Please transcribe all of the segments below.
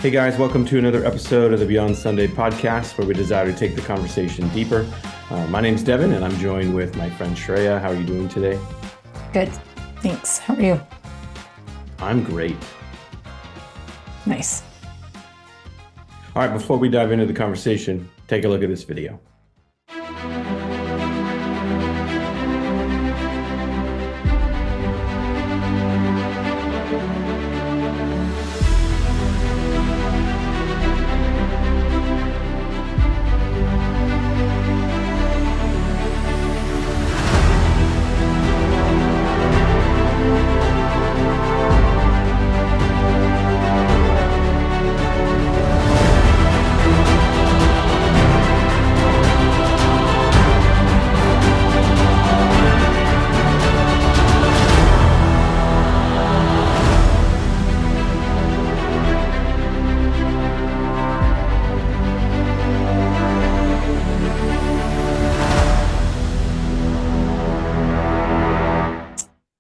Hey guys, welcome to another episode of the Beyond Sunday podcast where we desire to take the conversation deeper. My name's Devin and I'm joined with my friend Shreya. How are you doing today? Good. Thanks. How are you? I'm great. Nice. All right, before we dive into the conversation, take a look at this video.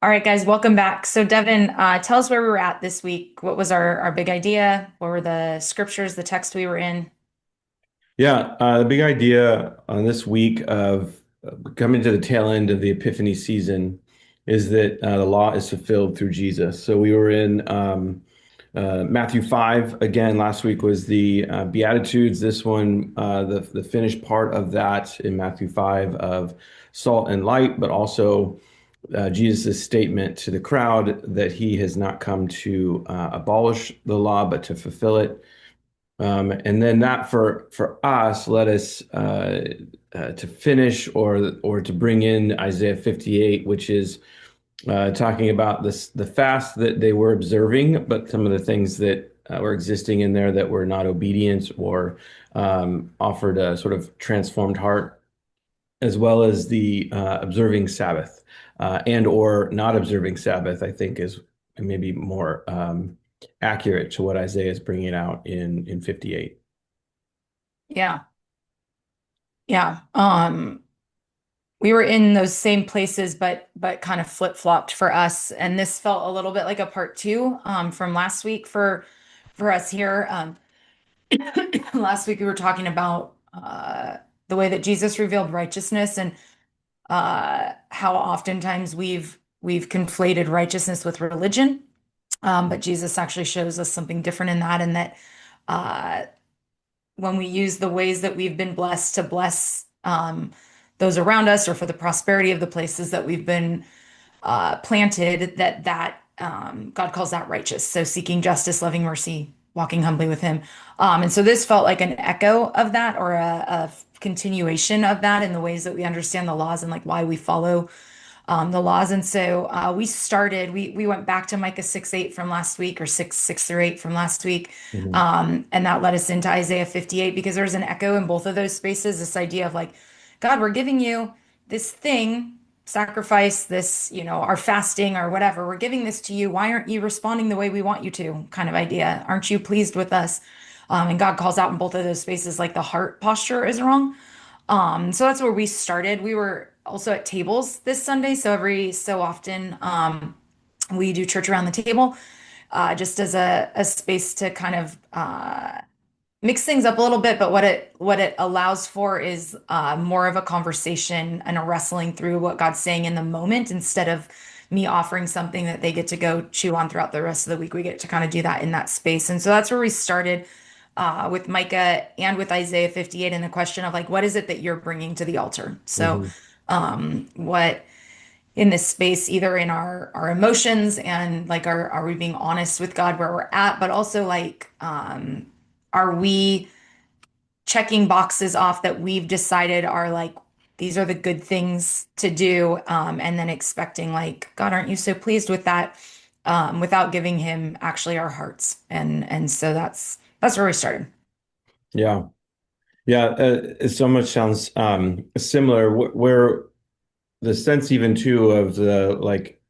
All right, guys, welcome back. So, Devin, tell us where we were at this week. What was our big idea? What were the scriptures, the text we were in? Yeah, the big idea on this week of coming to the tail end of the Epiphany season is that the law is fulfilled through Jesus. So we were in Matthew 5 again. Last week was the Beatitudes. This one, the finished part of that in Matthew 5 of salt and light, but also Jesus' statement to the crowd that he has not come to abolish the law, but to fulfill it. And then that for us led us to finish or to bring in Isaiah 58, which is talking about the fast that they were observing, but some of the things that were existing in there that were not obedient or offered a sort of transformed heart, as well as the observing Sabbath and or not observing Sabbath, I think is maybe more accurate to what Isaiah is bringing out in 58. Yeah. Yeah. We were in those same places, but kind of flip-flopped for us. And this felt a little bit like a part two from last week for us here. Last week we were talking about the way that Jesus revealed righteousness and how oftentimes we've conflated righteousness with religion. But Jesus actually shows us something different in that, and that uh, when we use the ways that we've been blessed to bless those around us, or for the prosperity of the places that we've been planted, that God calls that righteous. So seeking justice, loving mercy, walking humbly with Him. And so this felt like an echo of that, or a continuation of that in the ways that we understand the laws and like why we follow the laws. And so we went back to Micah 6:8 from last week, or 6 through 8 from last week. Mhm. And that led us into Isaiah 58 because there's an echo in both of those spaces, this idea of like, God, we're giving you this thing, sacrifice, this, our fasting or whatever. We're giving this to you. Why aren't you responding the way we want you to? Kind of idea. Aren't you pleased with us? And God calls out in both of those spaces, like the heart posture is wrong. So that's where we started. We were also at tables this Sunday. So every so often, we do church around the table, just as a space to kind of mix things up a little bit. But what it allows for is more of a conversation and a wrestling through what God's saying in the moment, instead of me offering something that they get to go chew on throughout the rest of the week. We get to kind of do that in that space. And so that's where we started with Micah and with Isaiah 58, and the question of like, what is it that you're bringing to the altar? So, Mhm. what in this space, either in our emotions and like, are we being honest with God where we're at, but also like, are we checking boxes off that we've decided are like, these are the good things to do, and then expecting like, God, aren't you so pleased with that, without giving Him actually our hearts, and so that's where we started. Yeah. Yeah. So much sounds similar where the sense even too of the like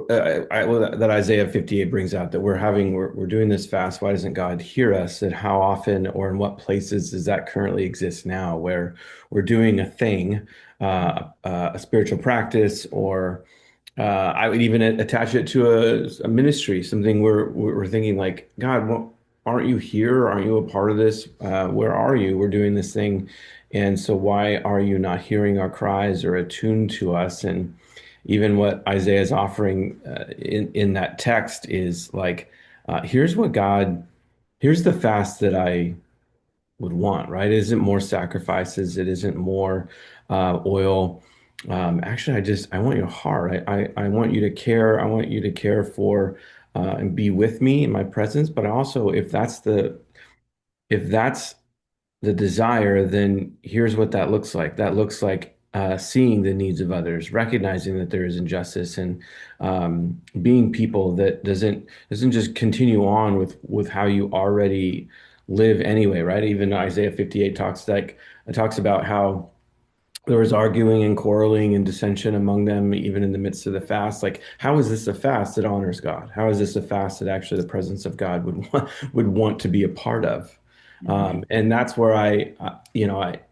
that Isaiah 58 brings out that we're doing this fast. Why doesn't God hear us? And how often or in what places does that currently exist now, where we're doing a thing, a spiritual practice, or I would even attach it to a ministry, something we're thinking like, God, aren't you here? Aren't you a part of this? Where are you? We're doing this thing. And so why are you not hearing our cries or attuned to us? And even what Isaiah is offering in that text is like, here's what God, here's the fast that I would want, right? It isn't more sacrifices. It isn't more oil. Actually, I want your heart. I want you to care. I want you to care for and be with me in my presence. But also, if that's the desire, then here's what that looks like. That looks like seeing the needs of others, recognizing that there is injustice, and being people that doesn't just continue on with how you already live anyway, right? Even Isaiah 58 talks about how there was arguing and quarreling and dissension among them, even in the midst of the fast. Like, how is this a fast that honors God? How is this a fast that actually the presence of God would want to be a part of? Mhm. And that's where I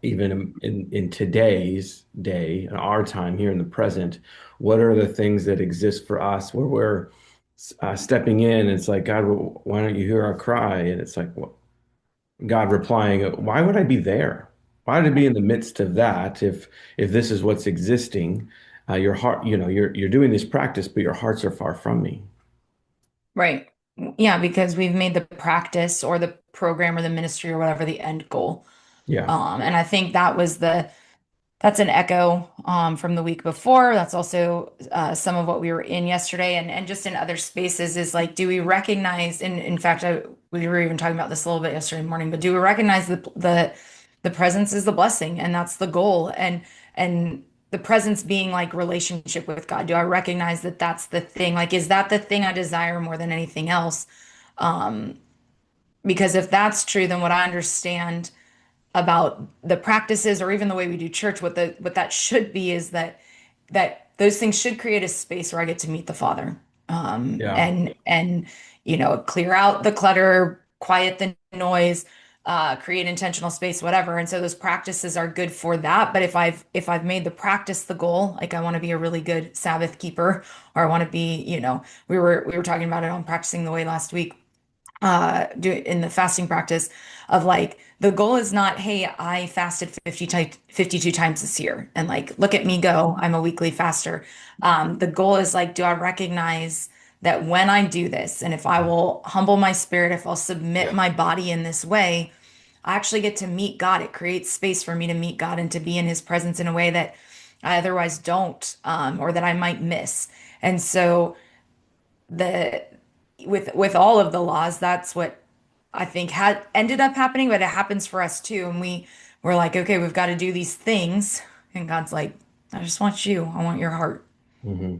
even in today's day, in our time here in the present, what are the things that exist for us where we're stepping in? It's like, God, why don't you hear our cry? And it's like, God replying, why would I be there? Why would I be in the midst of that if this is what's existing? Your heart, you're doing this practice, but your hearts are far from me. Right. Yeah, because we've made the practice or the program or the ministry or whatever the end goal. Yeah, And I think that's an echo from the week before. That's also some of what we were in yesterday and just in other spaces is like, do we recognize, in fact, we were even talking about this a little bit yesterday morning, but do we recognize the presence is the blessing and that's the goal and the presence being like relationship with God? Do I recognize that that's the thing? Like, is that the thing I desire more than anything else? Um, because if that's true, then what I understand about the practices or even the way we do church, what that should be is that those things should create a space where I get to meet the Father. yeah, And clear out the clutter, quiet the noise, create intentional space, whatever. And so those practices are good for that. But if I've made the practice the goal, like I want to be a really good Sabbath keeper, or I want to be, we were talking about it on practicing the way last week do it in the fasting practice of like the goal is not, hey, I fasted 52 times this year and like look at me go, I'm a weekly faster. The goal is like, do I recognize that when I do this and if I will humble my spirit, if I'll submit my body in this way, I actually get to meet God. It creates space for me to meet God and to be in his presence in a way that I otherwise don't, or that I might miss. And so the with all of the laws, that's what I think had ended up happening, but it happens for us too. And we're like, okay, we've got to do these things. And God's like, I just want you. I want your heart. hmm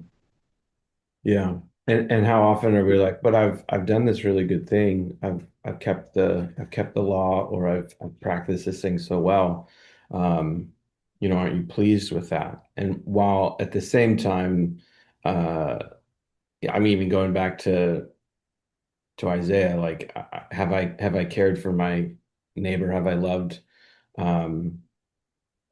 yeah. And how often are we like, but I've done this really good thing. I've kept the law, or I've practiced this thing so well. Um, aren't you pleased with that? And while at the same time, uh, yeah, I'm even going back to Isaiah, like, have I cared for my neighbor? Have I loved um,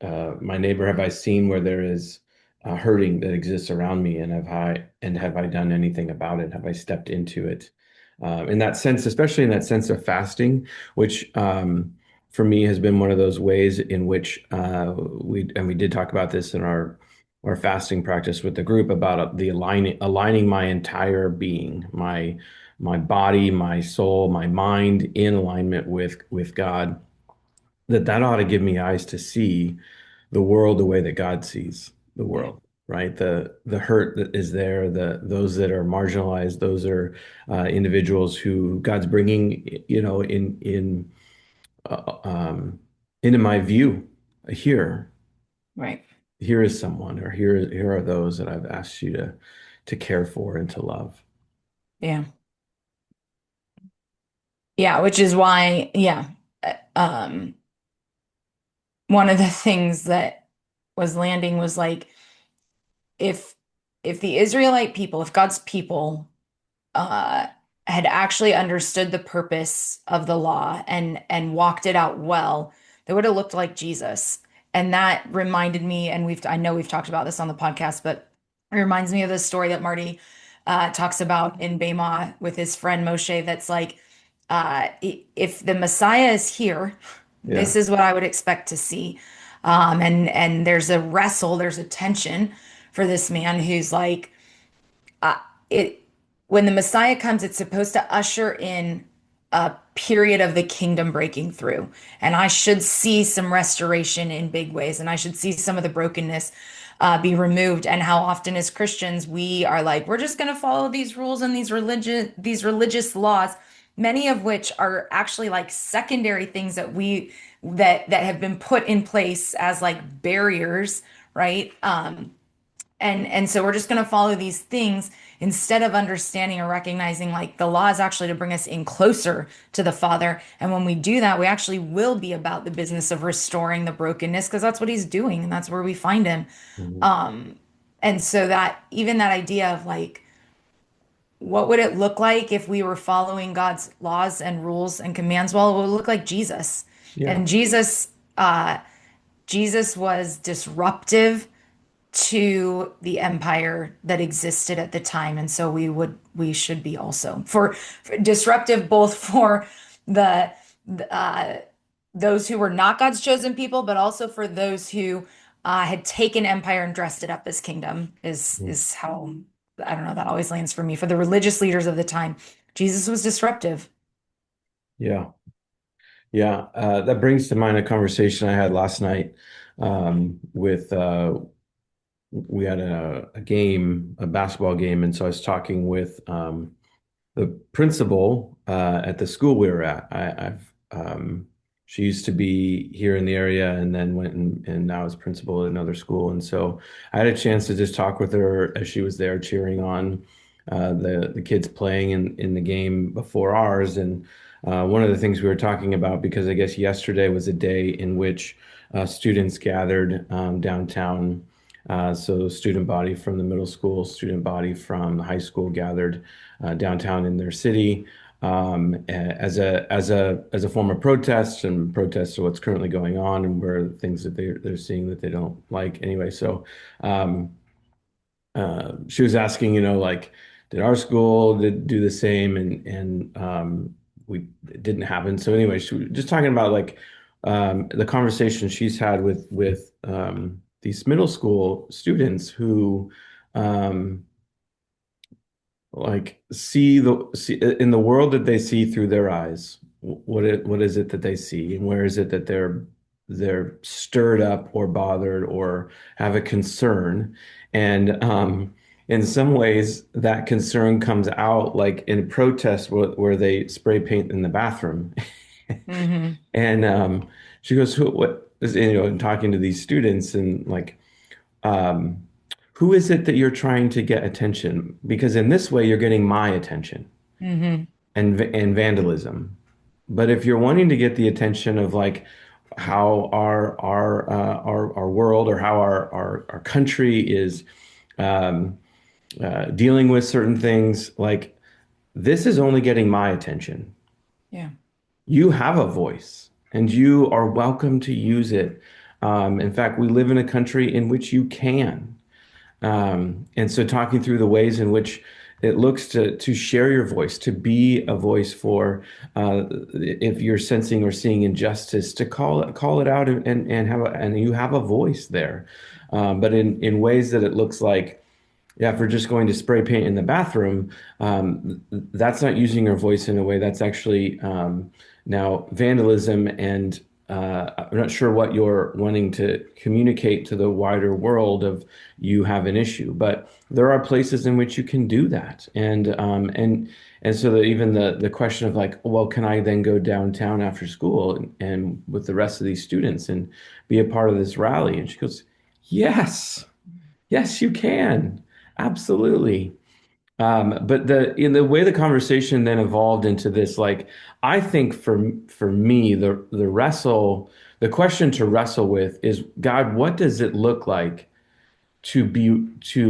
my neighbor? Have I seen where there is hurting that exists around me, and have I done anything about it? Have I stepped into it? In that sense, especially in that sense of fasting, which for me has been one of those ways in which we did talk about this in our fasting practice with the group about the aligning my entire being, my body, my soul, my mind in alignment with God. That ought to give me eyes to see the world the way that God sees the Yeah. world, right? The hurt that is there, those that are marginalized, those are individuals who God's bringing, uh, um, into my view. Here, Right. here is someone, or here are those that I've asked you to care for and to love. Yeah. Yeah. Which is why, yeah. One of the things that was landing was like, if if the Israelite people, if God's people uh, had actually understood the purpose of the law and walked it out well, they would have looked like Jesus. And that reminded me, and I know we've talked about this on the podcast, but it reminds me of the story that Marty talks about in Bema with his friend Moshe. That's like if the Messiah is here, Yeah. this is what I would expect to see. And there's a wrestle, there's a tension for this man who's like, uh, it when the Messiah comes, it's supposed to usher in a period of the kingdom breaking through. And I should see some restoration in big ways, and I should see some of the brokenness be removed. And how often as Christians we are like, we're just going to follow these rules and these religious laws, many of which are actually like secondary things that have been put in place as like barriers, right? And so we're just going to follow these things instead of understanding or recognizing like the law is actually to bring us in closer to the Father. And when we do that, we actually will be about the business of restoring the brokenness because that's what he's doing and that's where we find him. Mhm. Um, and so that even that idea of like, what would it look like if we were following God's laws and rules and commands? Well, it would look like Jesus. Yeah. And Jesus was disruptive to the empire that existed at the time, and so we should be also for disruptive both for the uh those who were not God's chosen people, but also for those who had taken empire and dressed it up as kingdom Mhm. is how I don't know, that always lands for me. For the religious leaders of the time, Jesus was disruptive. Yeah. Yeah. That brings to mind a conversation I had last night with we had a game, a basketball game, and so I was talking with the principal at the school we were at. She used to be here in the area and then went and now is principal at another school. And so I had a chance to just talk with her as she was there cheering on the kids playing in the game before ours. And one of the things we were talking about, because I guess yesterday was a day in which students gathered downtown. So student body from the middle school, student body from the high school gathered downtown in their city as a form of protest and protest to what's currently going on and where things that they're seeing that they don't like anyway. So um, she was asking, like, did our school did do the same? And we it didn't happen. So anyway, she was just talking about like the conversation she's had with these middle school students who um, like see in the world that they see through their eyes. What is it that they see, and where is it that they're stirred up or bothered or have a concern? And in some ways, that concern comes out like in protest where they spray paint in the bathroom. Hmm. And she goes, "Who? What is and talking to these students and like." Um, who is it that you're trying to get attention? Because in this way, you're getting my attention Hmm. and vandalism. But if you're wanting to get the attention of like how our world or how our country is um, dealing with certain things, like this is only getting my attention. Yeah. You have a voice, and you are welcome to use it. In fact, we live in a country in which you can. And so talking through the ways in which it looks to share your voice, to be a voice for if you're sensing or seeing injustice, to call it out and and you have a voice there. But in ways that it looks like, yeah, if we're just going to spray paint in the bathroom, that's not using your voice in a way that's actually now vandalism. And I'm not sure what you're wanting to communicate to the wider world of you have an issue, but there are places in which you can do that. And so that even the question of like, well, can I then go downtown after school and with the rest of these students and be a part of this rally? And she goes, yes. Yes, you can. Absolutely. But in the way the conversation then evolved into this, like I think for me, the question to wrestle with is, God, what does it look like to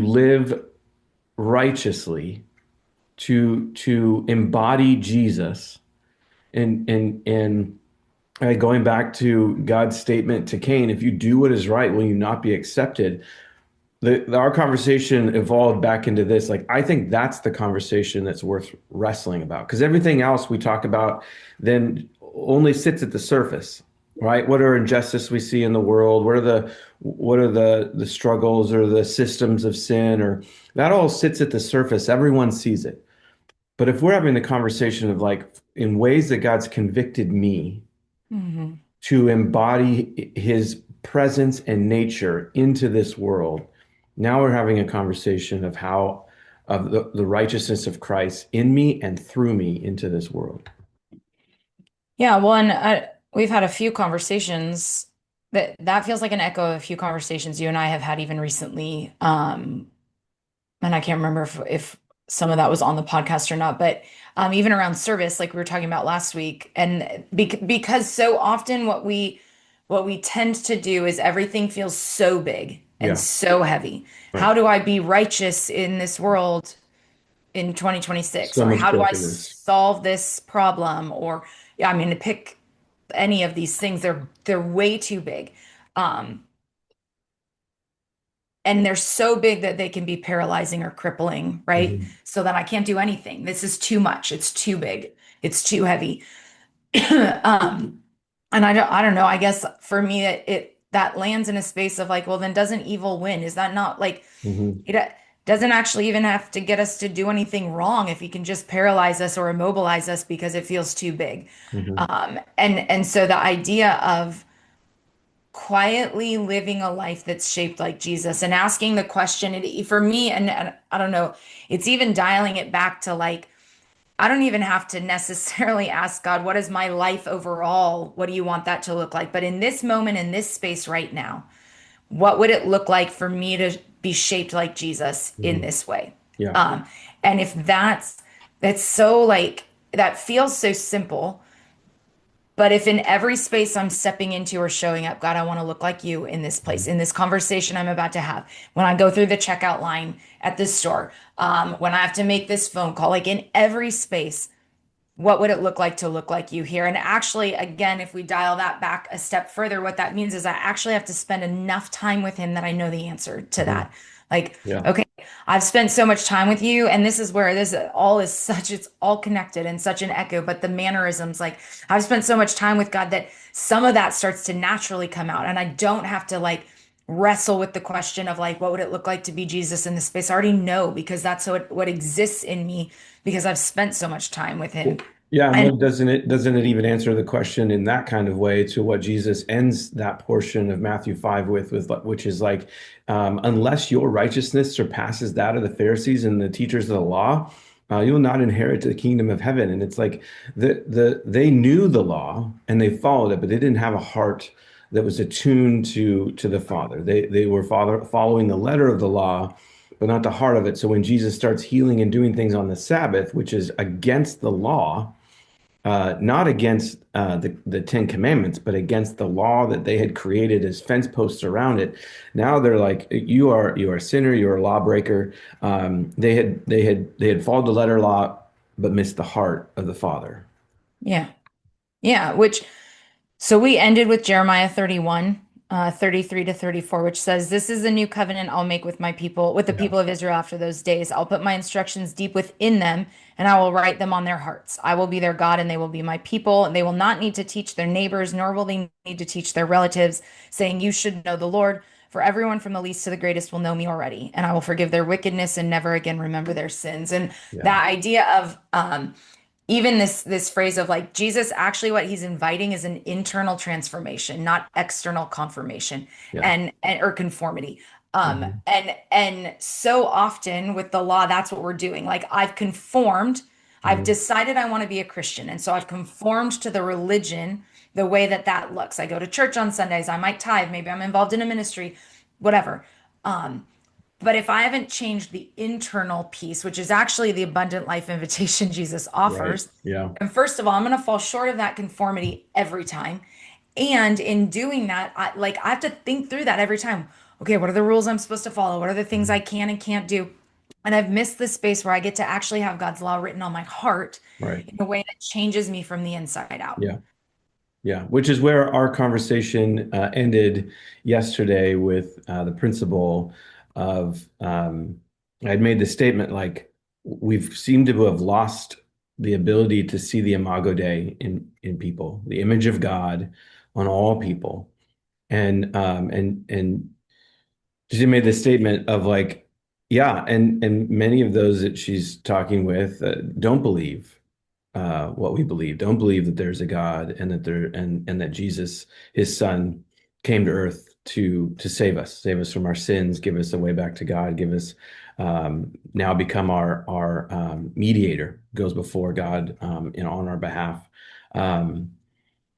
live righteously, to embody Jesus, and going back to God's statement to Cain, if you do what is right, will you not be accepted? our conversation evolved back into this. Like, I think that's the conversation that's worth wrestling about because everything else we talk about then only sits at the surface, right? What are injustice we see in the world? What are the struggles or the systems of sin or that all sits at the surface. Everyone sees it. But if we're having the conversation of like in ways that God's convicted me Hmm. to embody his presence and nature into this world. Now we're having a conversation of how of the righteousness of Christ in me and through me into this world. Yeah, well, and we've had a few conversations that feels like an echo of a few conversations you and I have had even recently. And I can't remember if some of that was on the podcast or not, but even around service, like we were talking about last week, and because so often what we tend to do is everything feels so big and Yeah, so heavy. right. How do I be righteous in this world in 2026? So Or much how do I brokenness. solve this problem? Or yeah, I mean, to pick any of these things, they're way too big. Um, and they're so big that they can be paralyzing or crippling, right? Mhm. So that I can't do anything. This is too much. It's too big. It's too heavy. Um, and I don't know. I guess for me, it that lands in a space of like, well, then doesn't evil win? Is that not like Mhm. it doesn't actually even have to get us to do anything wrong if he can just paralyze us or immobilize us because it feels too big. Mhm. And so the idea of quietly living a life that's shaped like Jesus and asking the question for me, and I don't know, it's even dialing it back to like, I don't even have to necessarily ask God, what is my life overall? What do you want that to look like? But in this moment, in this space right now, what would it look like for me to be shaped like Jesus in Mhm. this way? Yeah. Um, and if that's so like, that feels so simple, but if in every space I'm stepping into or showing up, God, I want to look like you in this place, Mhm. in this conversation I'm about to have, when I go through the checkout line at this store, when I have to make this phone call, like in every space, what would it look like to look like you here? And actually, again, if we dial that back a step further, what that means is I actually have to spend enough time with him that I know the answer to Mhm. that. Like, Yeah. okay, I've spent so much time with you, and this is where this all is such, it's all connected and such an echo, but the mannerisms, like, I've spent so much time with God that some of that starts to naturally come out. And I don't have to like wrestle with the question of like, what would it look like to be Jesus in this space? I already know because that's what exists in me because I've spent so much time with him. Yeah, and And what doesn't it even answer the question in that kind of way to what Jesus ends that portion of Matthew 5 with which is like unless your righteousness surpasses that of the Pharisees and the teachers of the law, you will not inherit the kingdom of heaven. And it's like they knew the law and they followed it, but they didn't have a heart that was attuned to the Father. They were following the letter of the law but not the heart of it. So when Jesus starts healing and doing things on the Sabbath, which is against the law, not against the Ten Commandments, but against the law that they had created as fence posts around it. Now they're like, you are a sinner, you're a lawbreaker. They had followed the letter law, but missed the heart of the Father. yeah, yeah, so we ended with Jeremiah 31, 33 to 34, which says, "This is the new covenant I'll make with my people, with the Yeah. people of Israel after those days. I'll put my instructions deep within them, and I will write them on their hearts. I will be their God, and they will be my people. And they will not need to teach their neighbors, nor will they need to teach their relatives, saying, 'You should know the Lord.' For everyone from the least to the greatest will know me already, and I will forgive their wickedness and never again remember their sins." And Yeah. that idea of even this phrase of like Jesus actually what he's inviting is an internal transformation, not external confirmation Yeah. and or conformity. Mhm. And so often with the law, that's what we're doing. Like I've conformed, I've Mhm. decided I want to be a Christian, and so I've conformed to the religion the way that that looks. I go to church on Sundays, I might tithe, maybe I'm involved in a ministry, whatever. But if I haven't changed the internal piece, which is actually the abundant life invitation Jesus Right. offers, Yeah. and first of all, I'm going to fall short of that conformity every time. And in doing that, I have to think through that every time. Okay, what are the rules I'm supposed to follow? What are the things Mhm. I can and can't do? And I've missed the space where I get to actually have God's law written on my heart Right. in a way that changes me from the inside out. Yeah. Yeah, which is where our conversation ended yesterday with the principal. of I'd made the statement like we've seemed to have lost the ability to see the Imago Dei in people, the image of God on all people. And she made this statement of like, yeah, and many of those that she's talking with don't believe what we believe. Don't believe that there's a God and that and that Jesus, his son, came to earth to save us from our sins, give us a way back to God, give us now become our mediator, goes before God on our behalf. Um,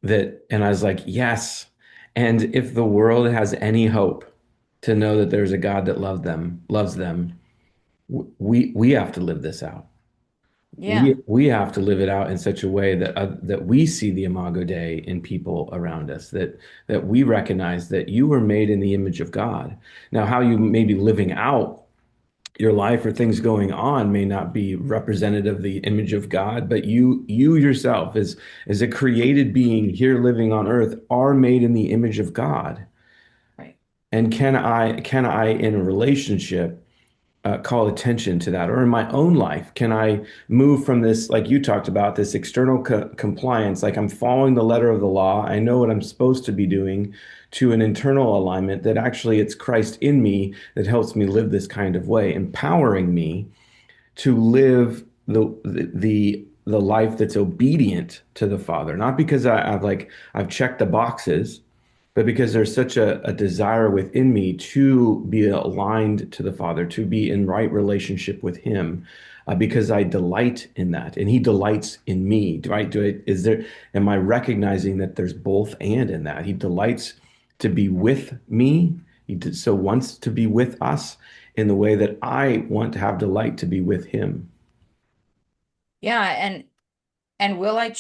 and I was like, yes. And if the world has any hope to know that there's a God that loves them, we have to live this out. Yeah. We have to live it out in such a way that we see the Imago Dei in people around us, that we recognize that you were made in the image of God. Now, how you may be living out your life or things going on may not be representative of the image of God, but you yourself as a created being here living on earth are made in the image of God. Right. And can I in a relationship call attention to that? Or in my own life, can I move from this, like you talked about, this external compliance, like I'm following the letter of the law, I know what I'm supposed to be doing, to an internal alignment that actually it's Christ in me that helps me live this kind of way, empowering me to live the life that's obedient to the Father, not because I've checked the boxes, but because there's such a desire within me to be aligned to the Father, to be in right relationship with Him, because I delight in that, and He delights in me. Right? Am I recognizing that there's both and in that? He delights to be with me. So wants to be with us in the way that I want to have delight to be with Him. Yeah. And will I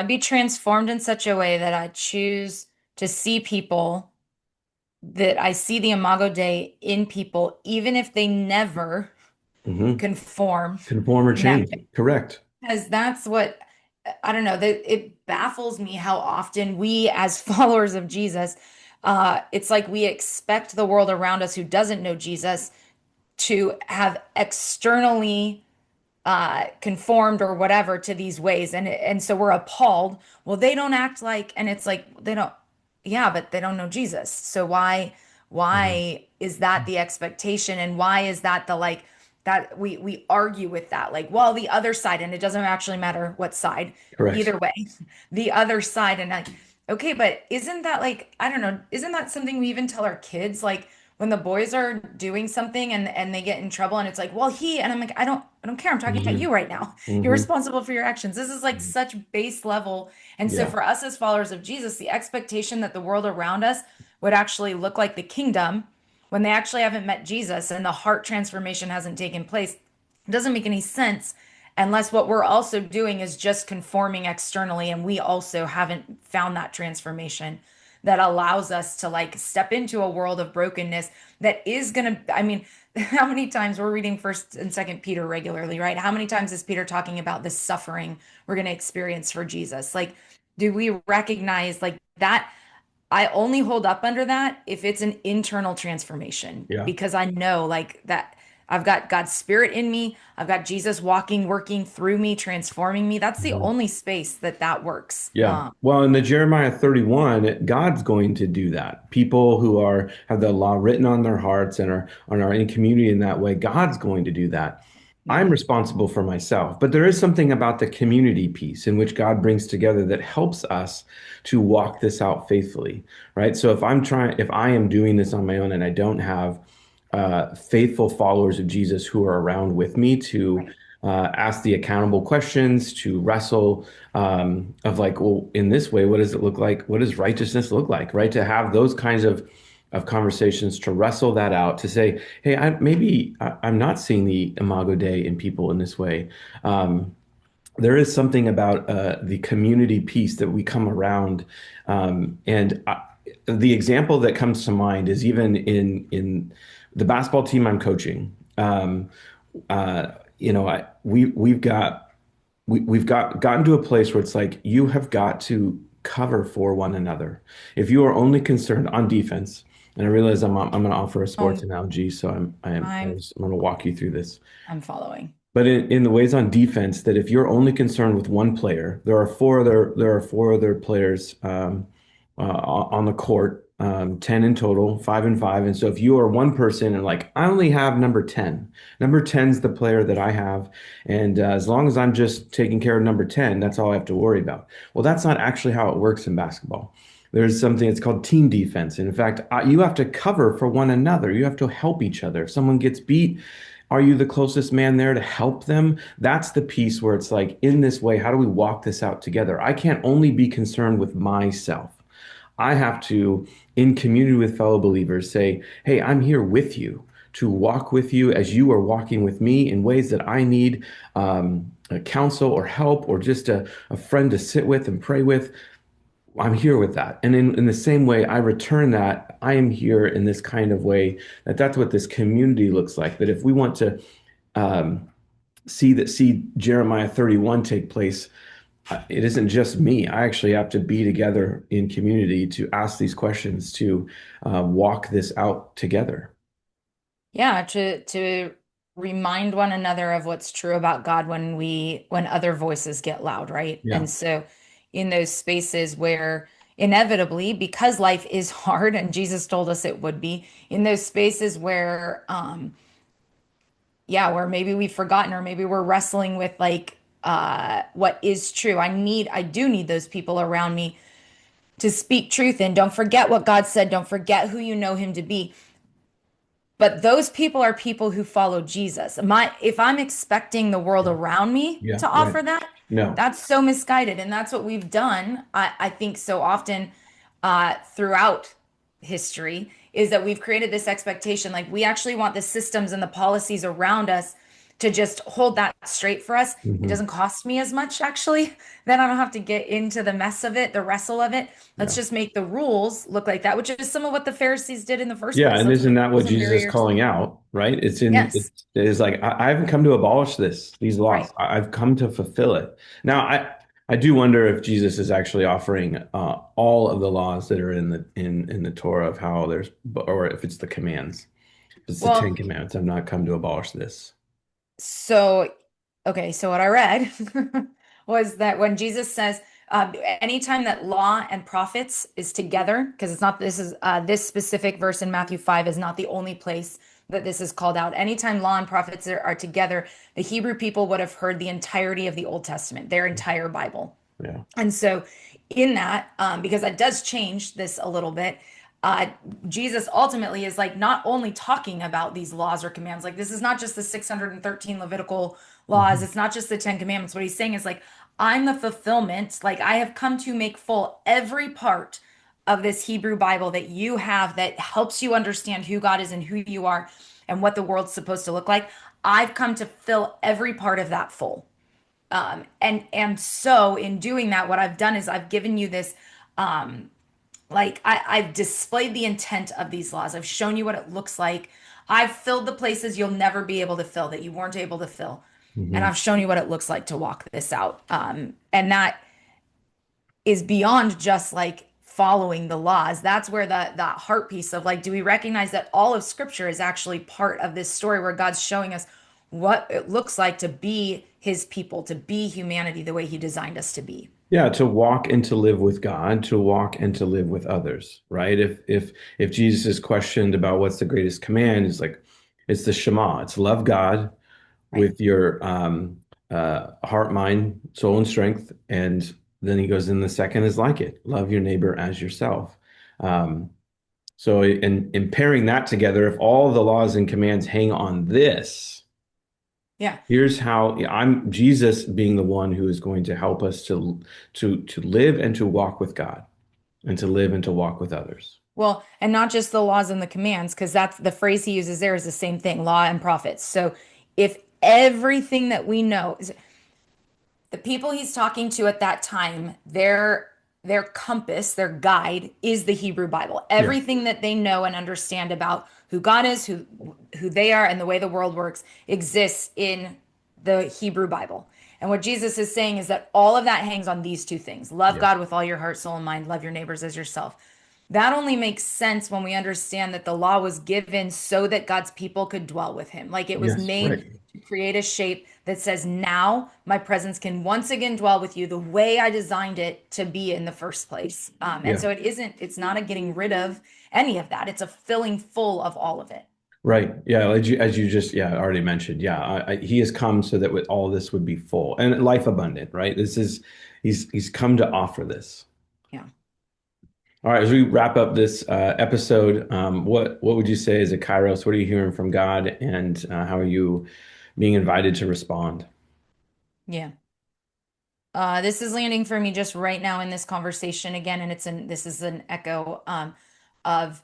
be transformed in such a way that I choose to see people, that I see the Imago Dei in people, even if they never Hmm. conform Conform or in that change. Correct. Because that's what, I don't know, that it baffles me how often we as followers of Jesus, it's like we expect the world around us who doesn't know Jesus to have externally conformed or whatever to these ways, and so we're appalled. Well, they don't act like, and it's like they don't. Yeah, but they don't know Jesus. So Mhm. why is that the expectation, and why is that the like that we argue with that, like, well, the other side, and it doesn't actually matter what side, Correct. either way, the other side, and like, okay, but isn't that like, I don't know, isn't that something we even tell our kids, like when the boys are doing something and they get in trouble, and it's like, well, and I'm like, I don't care. I'm talking about Hmm. you right now. You're Hmm. responsible for your actions. This is like such base level. And so Yeah. for us as followers of Jesus, the expectation that the world around us would actually look like the kingdom when they actually haven't met Jesus and the heart transformation hasn't taken place, it doesn't make any sense unless what we're also doing is just conforming externally and we also haven't found that transformation that allows us to like step into a world of brokenness that is gonna, I mean, how many times we're reading first and second Peter regularly, right? How many times is Peter talking about this suffering we're gonna experience for Jesus? Like, do we recognize like that? I only hold up under that if it's an internal transformation Yeah. because I know like that I've got God's spirit in me. I've got Jesus walking, working through me, transforming me. That's the Mhm. only space that that works. Yeah. Well, in the Jeremiah 31, God's going to do that. People who have the law written on their hearts and are in community in that way, God's going to do that. I'm Yeah. responsible for myself, but there is something about the community piece in which God brings together that helps us to walk this out faithfully, right? So if I am doing this on my own and I don't have faithful followers of Jesus who are around with me to Right. ask the accountable questions, to wrestle of like, well, in this way, what does it look like? What does righteousness look like, right? To have those kinds of conversations, to wrestle that out, to say, hey, I'm not seeing the Imago Dei in people in this way. There is something about the community piece that we come around, the example that comes to mind is even in the basketball team I'm coaching. We've gotten to a place where it's like you have got to cover for one another. If you are only concerned on defense, And I realize I'm going to offer a sports Oh, analogy, so I'm I'm going to walk you through this. I'm following. But in the ways on defense, that if you're only concerned with one player, there are four other players on the court, 10 in total, 5 and 5. And so if you are one person and like, I only have number 10, number 10's the player that I have. And as long as I'm just taking care of number 10, that's all I have to worry about. Well, that's not actually how it works in basketball. There's something that's called team defense. And in fact, you have to cover for one another. You have to help each other. If someone gets beat, are you the closest man there to help them? That's the piece where it's like, in this way, how do we walk this out together? I can't only be concerned with myself. I have to, in community with fellow believers, say, hey, I'm here with you to walk with you as you are walking with me in ways that I need counsel or help or just a friend to sit with and pray with. I'm here with that. And in the same way, I return that. I am here in this kind of way, that's what this community looks like. That if we want to um, see Jeremiah 31 take place, it isn't just me. I actually have to be together in community to ask these questions, to walk this out together. Yeah, to remind one another of what's true about God when other voices get loud, right? Yeah. And so in those spaces where inevitably, because life is hard and Jesus told us it would be, in those spaces where yeah, where maybe we've forgotten or maybe we're wrestling with like what is true. I do need those people around me to speak truth in. Don't forget what God said. Don't forget who you know him to be. But those people are people who follow Jesus. If I'm expecting the world Yeah. around me Yeah. to Right. offer that, No. that's so misguided. And that's what we've done, I think, so often throughout history, is that we've created this expectation. Like we actually want the systems and the policies around us to just hold that straight for us. It Hmm. doesn't cost me as much, actually. Then I don't have to get into the mess of it, the wrestle of it. Let's Yeah. just make the rules look like that, which is some of what the Pharisees did in the first Yeah, place. and That's what isn't the that what rules and Jesus is barriers. calling out, right? Yes, It is like I haven't come to abolish these laws. right. I've come to fulfill it. Now, I do wonder if Jesus is actually offering all of the laws that are in the Torah of how there's, or if it's the commands. If it's the Ten Well, Commandments. I've not come to abolish this. so, okay, so what I read was that when Jesus says, anytime that law and prophets is together, because it's not, this specific verse in Matthew 5 is not the only place that this is called out. Anytime law and prophets are together, the Hebrew people would have heard the entirety of the Old Testament, their entire Bible. Yeah. And so, in that, because that does change this a little bit, uh, Jesus ultimately is like not only talking about these laws or commands, like this is not just the 613 Levitical laws, Mhm. it's not just the 10 commandments. What he's saying is like, I'm the fulfillment, like I have come to make full every part of this Hebrew Bible that you have that helps you understand who God is and who you are and what the world's supposed to look like. I've come to fill every part of that full. And so in doing that, what I've done is I've given you this I've displayed the intent of these laws. I've shown you what it looks like. I've filled the places you'll never be able to fill that you weren't able to fill. And Mhm. I've shown you what it looks like to walk this out. And that is beyond just like following the laws. That's where that heart piece of like, do we recognize that all of scripture is actually part of this story where God's showing us what it looks like to be his people, to be humanity the way he designed us to be. Yeah, to walk and to live with God, to walk and to live with others, right? If Jesus is questioned about what's the greatest command, it's like it's the Shema. It's love God Right. with your heart, mind, soul, and strength. And then he goes, in the second is like it, love your neighbor as yourself. Um, so in pairing that together, if all the laws and commands hang on this, Yeah. here's how I'm Jesus being the one who is going to help us to live and to walk with God and to live and to walk with others. Well, and not just the laws and the commands, because that's the phrase he uses there is the same thing, law and prophets. So if everything that we know, the people he's talking to at that time, their compass, their guide is the Hebrew Bible. Yeah. Everything that they know and understand about who God is, who they are, and the way the world works exists in the Hebrew Bible. And what Jesus is saying is that all of that hangs on these two things. Love Yeah. God with all your heart, soul, and mind. Love your neighbors as yourself. that only makes sense when we understand that the law was given so that God's people could dwell with him. Like it was Yes, made right. to create a shape that says, now my presence can once again dwell with you the way I designed it to be in the first place. And Yeah. so it's not a getting rid of any of that. It's a filling full of all of it. Right. Yeah. As you just, yeah, already mentioned. Yeah. He has come so that with all this would be full and life abundant, right? He's come to offer this. Yeah. All right. As we wrap up this episode, what would you say is a Kairos? What are you hearing from God, and how are you being invited to respond? Yeah. This is landing for me just right now in this conversation again, and this is an echo of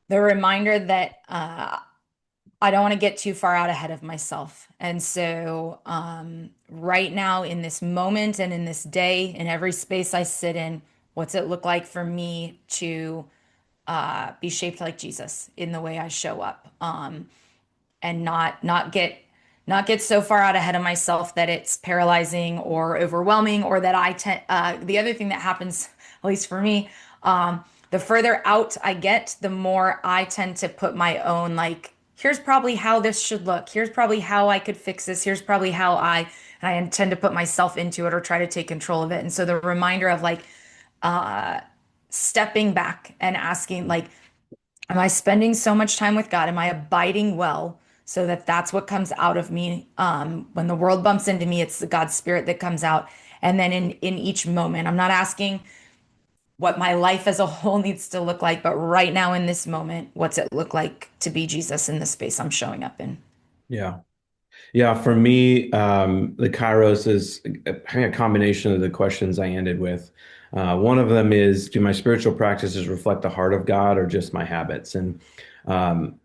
the reminder that I don't want to get too far out ahead of myself. And so, right now, in this moment and in this day, in every space I sit in, what's it look like for me to be shaped like Jesus in the way I show up, and not get so far out ahead of myself that it's paralyzing or overwhelming, or that I tend. The other thing that happens, at least for me, the further out I get, the more I tend to put my own, like, here's probably how this should look. Here's probably how I could fix this. Here's probably how and I intend to put myself into it or try to take control of it. And so the reminder of like stepping back and asking, like, am I spending so much time with God? Am I abiding well? So that that's what comes out of me. When the world bumps into me, it's the God's spirit that comes out. And then in each moment, I'm not asking what my life as a whole needs to look like, but right now in this moment, what's it look like to be Jesus in the space I'm showing up in? Yeah. Yeah, for me, the Kairos is kind of a combination of the questions I ended with. One of them is, do my spiritual practices reflect the heart of God or just my habits? Um,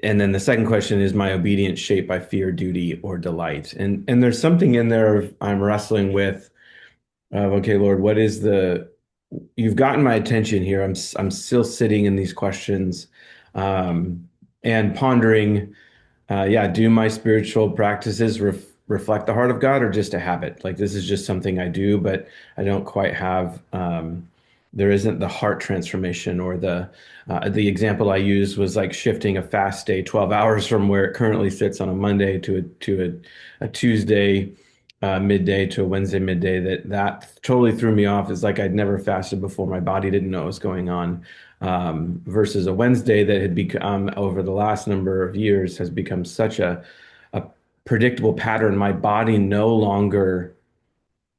and then the second question is, my obedience shaped by fear, duty, or delight? And there's something in there I'm wrestling with. Okay, Lord, what is the? You've gotten my attention here. I'm still sitting in these questions, um, and pondering. Yeah, do my spiritual practices reflect the heart of God or just a habit? Like this is just something I do, but I don't quite have, there isn't the heart transformation or the example I used was like shifting a fast day 12 hours from where it currently sits on a Monday to a Tuesday midday to a Wednesday midday. That totally threw me off. It's like I'd never fasted before. My body didn't know what was going on, versus a Wednesday that had become over the last number of years has become such a predictable pattern. My body no longer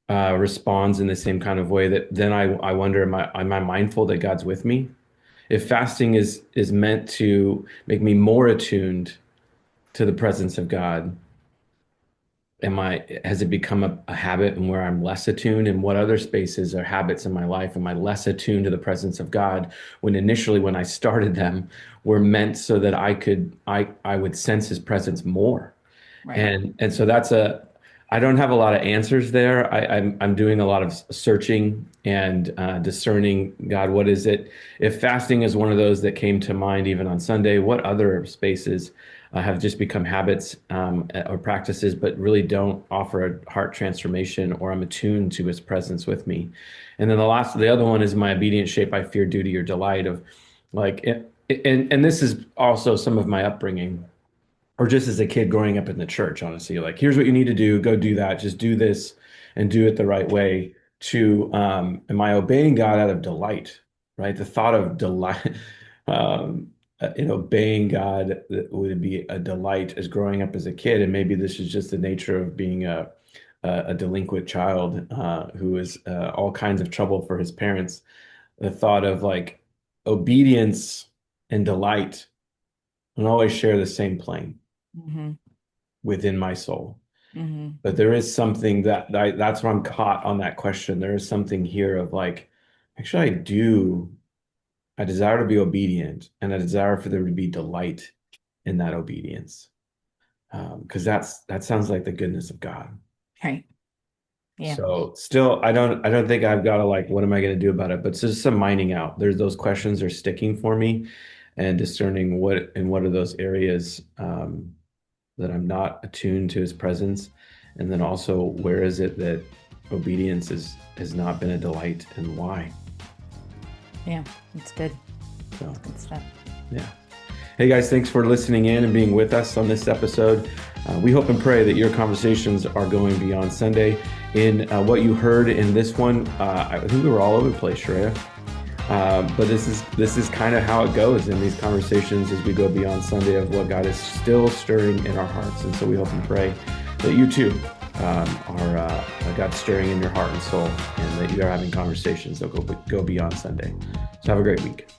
responds in the same kind of way that then I wonder, am I mindful that God's with me? If fasting is meant to make me more attuned to the presence of God, has it become a habit and where I'm less attuned? And what other spaces or habits in my life am I less attuned to the presence of God when initially when I started them were meant so that I would sense his presence more? Right. And so I don't have a lot of answers there. I'm doing a lot of searching and discerning, God, what is it? If fasting is one of those that came to mind even on Sunday, what other spaces have just become habits or practices, but really don't offer a heart transformation or I'm attuned to his presence with me? And then the other one is my obedience shaped by fear, duty, or delight of like, and this is also some of my upbringing or just as a kid growing up in the church, honestly, like, here's what you need to do, go do that, just do this and do it the right way. Am I obeying God out of delight, right? The thought of delight, in obeying God that would be a delight as growing up as a kid. And maybe this is just the nature of being a delinquent child who is all kinds of trouble for his parents. The thought of like obedience and delight don't always share the same plane Hmm. within my soul. Hmm. But there is something that's where I'm caught on that question. There is something here of like, actually, I desire to be obedient and I desire for there to be delight in that obedience. Because that sounds like the goodness of God. Right. Yeah. So still, I don't think I've got to like, what am I going to do about it? But it's just some mining out. There's those questions are sticking for me and discerning what are those areas that I'm not attuned to his presence? And then also, where is it that obedience has not been a delight and why? Yeah, it's good. So, It's good stuff. yeah. Hey guys, thanks for listening in and being with us on this episode. We hope and pray that your conversations are going beyond Sunday. In what you heard in this one, I think we were all over the place, Shreya. But this is kind of how it goes in these conversations as we go beyond Sunday of what God is still stirring in our hearts. And so we hope and pray that you too are God stirring in your heart and soul, and that you are having conversations that go beyond Sunday. So have a great week.